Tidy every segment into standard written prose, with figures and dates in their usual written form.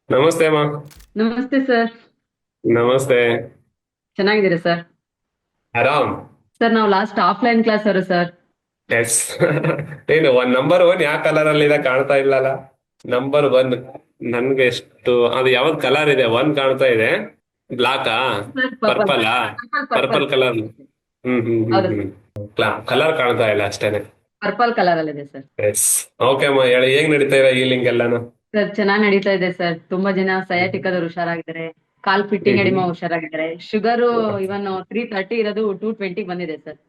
ನಮಸ್ತೆ ಅಮ್ಮ. ನಮಸ್ತೆ ಸರ್. ನಮಸ್ತೆ. ಚೆನ್ನಾಗಿದ್ದೀರಾ ಸರ್? ಆರಾಮ್. ಸರ್ ನಾವು ಲಾಸ್ಟ್ ಆಫ್ಲೈನ್ ಕ್ಲಾಸ್ ಅವರು ಸರ್. ಎಸ್. ಏನು ನಂಬರ್ 1 ಯಾವ ಕಲರ್ ಅಲ್ಲಿ ಇದೆ ಕಾಣ್ತಾ ಇಲ್ಲಲ್ಲ? ನಂಬರ್ 1 ನನ್ಗೆ ಎಷ್ಟು ಅದು ಯಾವ್ದು ಕಲರ್ ಇದೆ? 1 ಕಾಣ್ತಾ ಇದೆ. ಬ್ಲಾಕಾ? Sir purple. ಪರ್ಪಲಾ? Purple purple. Purple colour. ಹ್ಮ್ ಹ್ಮ್ ಹ್ಮ್ ಹೌದು ಹ್ಮ್ ಸರ್. ಕಲರ್ ಕಾಣ್ತಾ ಇಲ್ಲ ಅಷ್ಟೇನೆ. ಪರ್ಪಲ್ ಕಲರ್ ಅಲ್ಲಿ ಇದೆ ಸರ್. ಎಸ್. ಓಕೆ ಅಮ್ಮ, ಹೇಳಿ ಹೇಗ್ ನಡೀತಾ ಇದೆ ಹೀಲಿಂಗ್ ಎಲ್ಲಾನು? ಸರ್ ಚೆನ್ನಾಗಿ ನಡೀತಾ ಇದೆ ಸರ್. ತುಂಬಾ ಜನ ಸಯಾಟಿಕದವ್ರು ಹುಷಾರಾಗಿದ್ದಾರೆ. ಕಾಲ್ ಫಿಟ್ಟಿಂಗ್ ಹ್ಮ್ ಎಡಿಮ ಹುಷಾರಾಗಿದ್ದಾರೆ. ಶುಗರು ಇವನ್ 330 ಇರೋದು 220 ಬಂದಿದೆ ಸರ್.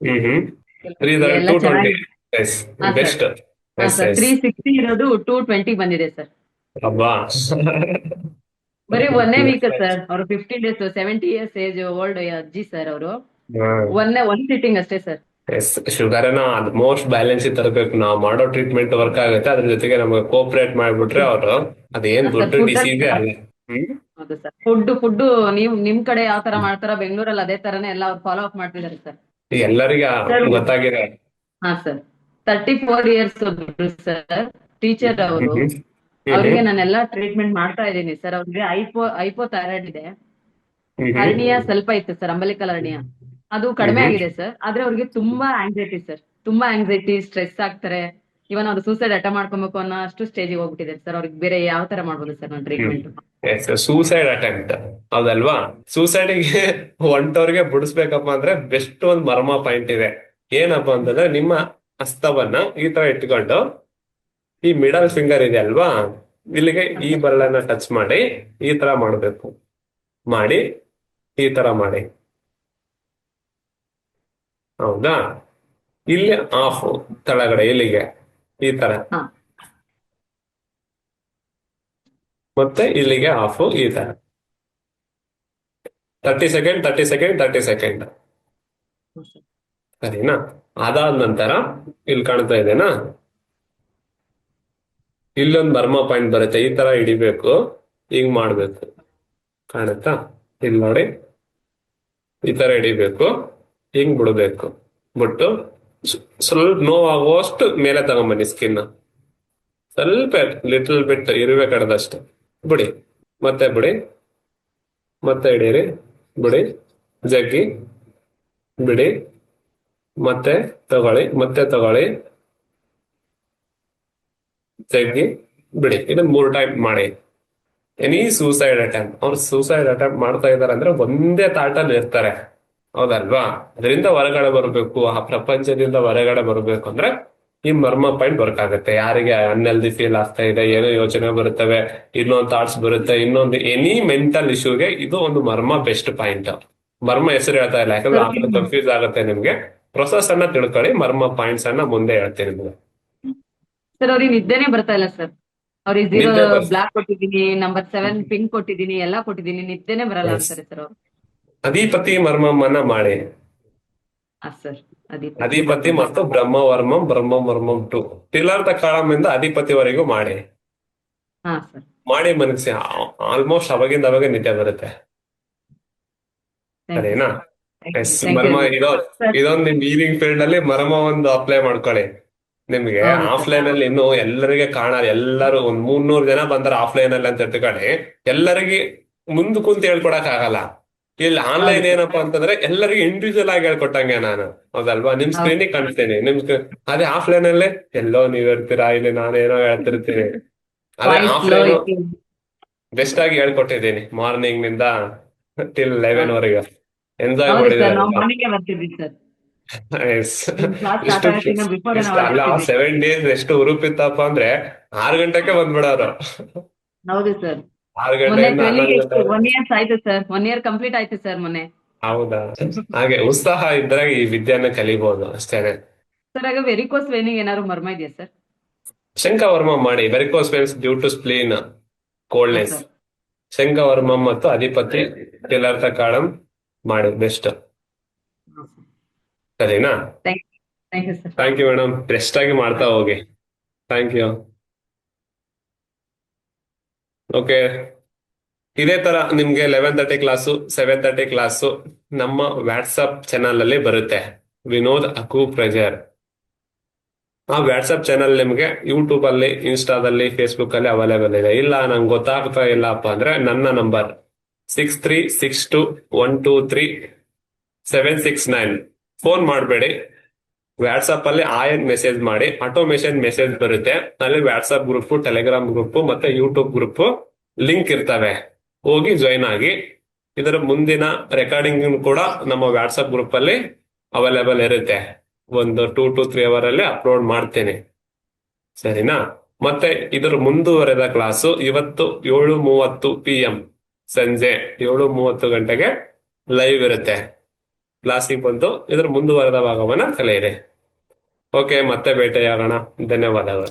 ಹ್ಮ್ ಹ್ಮ್ ಎಲ್ಲ 220. ಚೆನ್ನಾಗಿ. ಎಸ್. ಹಾ ಸರ್. ಬೆಸ್ಟ್. ಹಾ ಎಸ್ ಸರ್, ಎಸ್. 360 ಇರೋದು 220 ಬಂದಿದೆ ಸರ್. ಅಬ್ಬಾ. ಬರೀ ಒಂದೇ ವೀಕ್ ಸರ್. ಅವರು 15 ಡೇಸ್, 70 ಇಯರ್ಸ್ ಏಜ್ ಓಲ್ಡ್ ಅಜ್ಜಿ ಸರ್ ಅವರು. ಒಂದ್ ಸಿಟ್ಟಿಂಗ್ ಅಷ್ಟೇ ಸರ್. ಎಸ್. ಶುಗರ್ನ ಆಲ್ಮೋಸ್ಟ್ ಬ್ಯಾಲೆನ್ಸ್ ತರಬೇಕು. ನಾವು ಮಾಡೋ ಟ್ರೀಟ್ಮೆಂಟ್ ವರ್ಕ್ ಆಗುತ್ತೆ, ಅದ್ರ ಜೊತೆಗೆ ನಮಗೆ ಕೋಪರೇಟ್ ಮಾಡ್ಬಿಟ್ರೆ ಅವರು ಅದೇನ್ ಸರ್ ದೊಡ್ಡ ಫುಡ್ ಅಲ್ಲಿ. ಡಿಸೀಸೇ ಅಲ್ಲ. ಹ್ಮ್. ಹೌದು ಸರ್. ಫುಡ್ ನೀವು ನಿಮ್ ಕಡೆ ಯಾವ ತರ ಮಾಡ್ತಾರೋ ಬೆಂಗಳೂರಲ್ಲಿ ಅದೇ ತರನೇ ಎಲ್ಲ ಅವ್ರು ಫಾಲೋ ಅಪ್ ಮಾಡ್ತಿದ್ದಾರೆ ಸರ್. ಎಲ್ಲರಿಗ ಸರ್. ಗೊತ್ತಾಗಿದೆ. ಹಾ ಸರ್. 34 ಇಯರ್ಸ್ ಒಬ್ರು ಸರ್, ಟೀಚರ್ ಹ್ಮ್ ಅವರು. ಹ್ಮ್ ಹ್ಮ್ ಅವರಿಗೆ ಹ್ಮ್ ನಾನೆಲ್ಲ ಟ್ರೀಟ್ಮೆಂಟ್ ಮಾಡ್ತಾ ಇದ್ದೀನಿ ಸರ್. ಅವ್ರಿಗೆ ಐಪೋ ಥೈರಾಯ್ಡ್ ಇದೆ. ಹ್ಮ್ ಹ್ಮ್ ಹರ್ನಿಯಾ ಸ್ವಲ್ಪ ಇತ್ತು ಸರ್, ಅಂಬಲಿಕಲ್ ಹರ್ನಿಯಾ. ಅದು ಹ್ಮ್ ಕಡಿಮೆ ಹ್ಮ್ ಆಗಿದೆ ಸರ್. ಆದ್ರೆ ಅವ್ರಿಗೆ ತುಂಬಾ ಆಂಗ್ಸೈಟಿ ಸರ್. ತುಂಬಾ ಆಂಗ್ಸೈಟಿ, ಸ್ಟ್ರೆಸ್ ಆಗ್ತಾರೆ. ಇವನ್ ಅವ್ರು ಸೂಸೈಡ್ ಅಟೆಂಪ್ಟ್ ಮಾಡ್ಕೊಬೇಕು ಅನ್ನೋ ಅಷ್ಟು ಸ್ಟೇಜಿಗೆ ಹೋಗ್ಬಿಟ್ಟಿದೆ ಸರ್. ಅವ್ರಿಗೆ ಬೇರೆ ಯಾವ ತರ ಮಾಡ್ಬೋದು ಸರ್ ನಾನು ಹ್ಮ್ ಟ್ರೀಟ್ಮೆಂಟ್? ಎಸ್. Suicide attempt. ಹೌದಲ್ವಾ? ಸೂಸೈಡಿಗೆ ಹೊಂಟವ್ರಿಗೆ ಬಿಡಿಸ್ಬೇಕಪ್ಪ ಅಂದ್ರೆ ಬೆಸ್ಟ್ ಒಂದ್ ಮರ್ಮ ಪಾಯಿಂಟ್ ಇದೆ. ಏನಪ್ಪಾ ಅಂತಂದ್ರೆ, ನಿಮ್ಮ ಹಸ್ತವನ್ನ ಈ ತರ ಇಟ್ಕೊಂಡು ಈ ಮಿಡಲ್ ಫಿಂಗರ್ ಇದೆ ಅಲ್ವಾ, ಇಲ್ಲಿಗೆ ಈ ಬೆರಳನ್ನ ಟಚ್ ಮಾಡಿ ಈ ತರ ಮಾಡ್ಬೇಕು. ಮಾಡಿ ಈ ತರ ಮಾಡಿ. ಹೌದಾ? ಇಲ್ಲಿ ಆಫ್, ಕೆಳಗಡೆ ಇಲ್ಲಿಗೆ ಈ ತರ. ಹಾ. ಮತ್ತೆ ಇಲ್ಲಿಗೆ ಆಫ್ ಈ ತರ. 30 ಸೆಕೆಂಡ್, 30 ಸೆಕೆಂಡ್, 30 ಸೆಕೆಂಡ್. ಸರಿನಾ? ಅದಾದ ನಂತರ ಇಲ್ಲಿ ಕಾಣ್ತಾ ಇದೆನಾ, ಇಲ್ಲೊಂದು ಬರ್ಮ ಪಾಯಿಂಟ್ ಬರುತ್ತೆ. ಈ ತರ ಹಿಡಿಬೇಕು, ಹಿಂಗ್ ಮಾಡ್ಬೇಕು. ಕಾಣುತ್ತಾ? ಇಲ್ಲಿ ನೋಡಿ, ಈ ತರ ಹಿಡಿಬೇಕು, ಹಿಂಗ್ ಬಿಡ್ಬೇಕು. ಬಿಟ್ಟು ಸ್ವಲ್ಪ ನೋವಾಗುವಷ್ಟು ಮೇಲೆ ತಗೊಂಬನ್ನಿ ಸ್ಕಿನ್. ಸ್ವಲ್ಪ ಲಿಟಲ್ ಬಿಟ್ ಇರ್ಬೇಕಾದಷ್ಟು ಬಿಡಿ. ಮತ್ತೆ ಬಿಡಿ. ಮತ್ತೆ ಹಿಡೀರಿ. ಬಿಡಿ. ಜಗ್ಗಿ. ಬಿಡಿ. ಮತ್ತೆ ತಗೊಳ್ಳಿ. ಮತ್ತೆ ತಗೊಳ್ಳಿ. ಜಗ್ಗಿ. ಬಿಡಿ. ಇದನ್ನ 3 ಟೈಮ್ ಮಾಡಿ. ಎನಿ ಸೂಸೈಡ್ ಅಟೆಂಪ್ಟ್, ಅವ್ರು ಸೂಸೈಡ್ ಅಟೆಂಪ್ಟ್ ಮಾಡ್ತಾ ಇದಾರೆ ಅಂದ್ರೆ ಒಂದೇ ತಾಟಲ್ಲಿ ಇರ್ತಾರೆ. ಹೌದಲ್ವಾ? ಅದರಿಂದ ಹೊರಗಡೆ ಬರಬೇಕು, ಆ ಪ್ರಪಂಚದಿಂದ ಹೊರಗಡೆ ಬರಬೇಕು ಅಂದ್ರೆ ಈ ಮರ್ಮ ಪಾಯಿಂಟ್ ವರ್ಕ್ ಆಗುತ್ತೆ. ಯಾರಿಗೆ ಅನ್ಎಲ್ದಿ ಫೀಲ್ ಆಗ್ತಾ ಇದೆ, ಏನೋ ಯೋಚನೆ ಬರುತ್ತವೆ, ಇನ್ನೊಂದು ಥಾಟ್ಸ್ ಬರುತ್ತೆ, ಇನ್ನೊಂದು ಎನಿ ಮೆಂಟಲ್ ಇಶ್ಯೂಗೆ ಇದು ಒಂದು ಮರ್ಮ ಬೆಸ್ಟ್ ಪಾಯಿಂಟ್. ಮರ್ಮ ಹೆಸರು ಹೇಳ್ತಾ ಇಲ್ಲ, ಯಾಕಂದ್ರೆ ಸರ್ ಆಮೇಲೆ ಕನ್ಫ್ಯೂಸ್ ಆಗುತ್ತೆ ನಿಮ್ಗೆ. ಪ್ರೊಸೆಸ್ ಅನ್ನ ತಿಳ್ಕೊಳ್ಳಿ, ಮರ್ಮ ಪಾಯಿಂಟ್ಸ್ ಅನ್ನ ಮುಂದೆ ಹೇಳ್ತೀನಿ ನಿಮ್ಗೆ. ಸರ್ ಅವ್ರಿಗೆ ನಿದ್ದೆನೆ ಬರ್ತಾ ಇಲ್ಲ ಸರ್. ಅವ್ರಿಗೆ ಝೀರೋ ನಿದ್ದೆ ಬರ್ಸ್ ಬ್ಲಾಕ್ ಕೊಟ್ಟಿದ್ದೀನಿ, ನಂಬರ್ 7 ಪಿಂಕ್ ಕೊಟ್ಟಿದ್ದೀನಿ, ಎಲ್ಲಾ ಕೊಟ್ಟಿದ್ದೀನಿ, ನಿದ್ದೆನೆ ಬರಲ್ಲ ಅಂತಾರೆ ಸರ್ ಅವ್ರು. ಅಧಿಪತಿ ಮರ್ಮಮ್ಮನ ಮಾಡಿ. ಹಾ ಸರ್. ಅಧಿಪತಿ ಅಧಿಪತಿ ಮರ್ಮ. ಮತ್ತು ಬ್ರಹ್ಮವರ್ಮಂ ಬ್ರಹ್ಮವರ್ಮಂ 2 ಟಿಲಾರ್ಥ ಕಾಳಮಿಂದ ಅಧಿಪತಿವರೆಗೂ ಮಾಡಿ. ಹಾ ಸರ್. ಮಾಡಿ ಮನಸ್ಸಿ, ಆಲ್ಮೋಸ್ಟ್ ಅವಾಗಿಂದ ಅವಾಗ ನಿದ್ದೆ ಬರುತ್ತೆ. ಥ್ಯಾಂಕ್ ಯು ಸರಿನಾ? Sir. Thank yes. You thank you ಮರ್ಮ ವೆರಿ ಮಚ್ ಸರ್. ಇದೊಂದು ನಿಮ್ ಈವ್ನಿಂಗ್ ಫೀಲ್ಡ್ ಅಲ್ಲಿ ಮರ್ಮ ಒಂದು ಅಪ್ಲೈ ಮಾಡ್ಕೊಳ್ಳಿ. ನಿಮ್ಗೆ ಹೌದು ಸರ್. ಆಫ್ಲೈನ್ ಅಲ್ಲಿ ಇನ್ನು ಎಲ್ಲರಿಗೆ ಕಾಣಲ್ಲ. ಎಲ್ಲರೂ ಒಂದ್ 300 ಜನ ಬಂದಾರ ಆಫ್ಲೈನ್ ಅಲ್ಲಿ ಅಂತ ತಿಳ್ಕೊಳ್ಳಿ. ಎಲ್ಲರಿಗೆ ಮುಂದ್ ಕುಂತ ಹೇಳ್ಕೊಡಕ್ ಆಗಲ್ಲ. ಇಲ್ಲಿ ಹೌದು ಆನ್ಲೈನ್ ಸರ್. ಏನಪ್ಪಾ ಅಂತಂದ್ರೆ ಎಲ್ಲರಿಗೂ ಇಂಡಿವಿಜುವಲ್ ಆಗಿ ಹೇಳ್ಕೊಟ್ಟಂಗೆ ನಾನು. ಹೌದಲ್ವಾ? ನಿಮ್ ಹೌದು ಸ್ಕ್ರೀನಿಗೆ ಸರ್. ಕಾಣಿಸ್ತೇನೆ ನಿಮ್ಗೆ. ಅದೇ ಆಫ್ಲೈನ್ ಅಲ್ಲೇ ಎಲ್ಲೋ ನೀವ್ ಇರ್ತೀರಾ, ಇಲ್ಲಿ ನಾನೇನೋ ಹೇಳ್ತಿರ್ತೀನಿ. ಅದೇ ವಾಯ್ಸ್ ಲೋ ಆಫ್ಲೈನ್ ಇತ್ತು. ಬೆಸ್ಟ್ ಆಗಿ ಹೇಳ್ಕೊಟ್ಟಿದ್ದೀನಿ, ಮಾರ್ನಿಂಗ್ ನಿಂದ ಟಿಲ್ ಹೌದು 11 ವರೆಗೆ. ಎಂಜಾಯ್ ಹೌದು ಸರ್, ಮಾಡಿದ್ದಾರೆ. ನಾವು ಮಾರ್ನಿಂಗ್ ಬರ್ತಿದ್ವಿ ಸರ್. ಎಸ್. ನಿಮ್ ಕ್ಲಾಸ್ ಸ್ಟಾರ್ಟ್ ಇಷ್ಟು ಆಗೋಕ್ಕಿಂತ ಬಿಫೋರ್ ಇಷ್ಟು ನಾವು ಅಲ್ಲ, ಹೊರಟಿದ್ವಿ. 7 ಡೇಸ್ ಎಷ್ಟು ಹುರುಪಿತ್ತಪ್ಪ ಅಂದ್ರೆ 6 ಗಂಟೆಗೆ ಬಂದ್ಬಿಡೋರು. ಹೌದು ಸರ್. ಆರು ಮೊನ್ನೆ ಗಂಟೆಯಿಂದ 12 ಹನ್ನೊಂದು ಎಷ್ಟು ಗಂಟೆ 1 ಇಯರ್ಸ್ ಆಯ್ತು ಸರ್. 1 ಇಯರ್ ಕಂಪ್ಲೀಟ್ ಆಯ್ತು ಸರ್ ಮೊನ್ನೆ. ಹೌದಾ? ಹಾಗೆ ಉತ್ಸಾಹ ಇದ್ದಾಗ ಈ ವಿದ್ಯೆಯನ್ನ ಕಲಿಬಹುದು ಅಷ್ಟೇನೆ. ಸರ್ ಆಗ ವೆರಿಕೋಸ್ ವೇನಿಗೆ ಏನಾದ್ರು ಮರ್ಮ ಇದೆಯಾ ಸರ್? ಶಂಖವರ್ಮ ಮಾಡಿ. Varicose veins due to spleen, ಹಾ ಕೋಲ್ಡ್ನೆಸ್. ಸರ್. ಶಂಖವರ್ಮ ಮತ್ತು ಅಧಿಪತಿ ಟಿಲರ್ಥ ಕಾಳಂ ಮಾಡಿ ಬೆಸ್ಟ್. ಸರಿನಾ? Thank thank you sir. Thank you madam. Best ಆಗಿ ಮಾಡ್ತಾ ಹೋಗಿ. Thank you. ಓಕೆ. ಇದೇ ತರ ನಿಮ್ಗೆ 11:30 ಕ್ಲಾಸು, 7:30 ಕ್ಲಾಸು ನಮ್ಮ ವಾಟ್ಸಪ್ ಚಾನಲ್ ಅಲ್ಲಿ ಬರುತ್ತೆ. ವಿನೋದ್ ಅಕು ಪ್ರಜರ್. ಆ ವಾಟ್ಸ್ಆಪ್ ಚಾನಲ್ ನಿಮಗೆ ಯೂಟ್ಯೂಬ್ ಅಲ್ಲಿ, ಇನ್ಸ್ಟಾದಲ್ಲಿ, ಫೇಸ್ಬುಕ್ ಅಲ್ಲಿ ಅವೈಲೇಬಲ್ ಇದೆ. ಇಲ್ಲ ನಂಗೆ ಗೊತ್ತಾಗ್ತಾ ಇಲ್ಲಪ್ಪ ಅಂದ್ರೆ ನನ್ನ ನಂಬರ್ 6362123769 ಫೋನ್ ಮಾಡಬೇಡಿ. ವಾಟ್ಸ್ಆಪ್ ಅಲ್ಲಿ ಆಯನ್ ಮೆಸೇಜ್ ಮಾಡಿ, ಆಟೋಮೇಷನ್ ಮೆಸೇಜ್ ಬರುತ್ತೆ. ಅಲ್ಲಿ ವಾಟ್ಸ್ಆಪ್ ಗ್ರೂಪ್, ಟೆಲಿಗ್ರಾಮ್ ಗ್ರೂಪ್ ಮತ್ತೆ ಯೂಟ್ಯೂಬ್ ಗ್ರೂಪ್ ಲಿಂಕ್ ಇರ್ತವೆ. ಹೋಗಿ ಜಾಯಿನ್ ಆಗಿ. ಇದರ ಮುಂದಿನ ರೆಕಾರ್ಡಿಂಗ್ ಕೂಡ ನಮ್ಮ ವಾಟ್ಸ್ಆಪ್ ಗ್ರೂಪ್ ಅಲ್ಲಿ ಅವೈಲೇಬಲ್ ಇರುತ್ತೆ. ಒಂದು 2 to 3 ಅವರ್ ಅಲ್ಲಿ ಅಪ್ಲೋಡ್ ಮಾಡ್ತೇನೆ. ಸರಿನಾ? ಮತ್ತೆ ಇದರ ಮುಂದುವರೆದ ಕ್ಲಾಸು ಇವತ್ತು 7:30 PM ಸಂಜೆ 7:30 ಗಂಟೆಗೆ ಲೈವ್ ಇರುತ್ತೆ. ಕ್ಲಾಸಿಗೆ ಬಂದು ಇದರ ಮುಂದುವರೆದ ಭಾಗವನ್ನ ಕಲಿಯಿರಿ. ಓಕೆ, ಮತ್ತೆ ಭೇಟಿಯಾಗೋಣ. ಧನ್ಯವಾದಗಳು.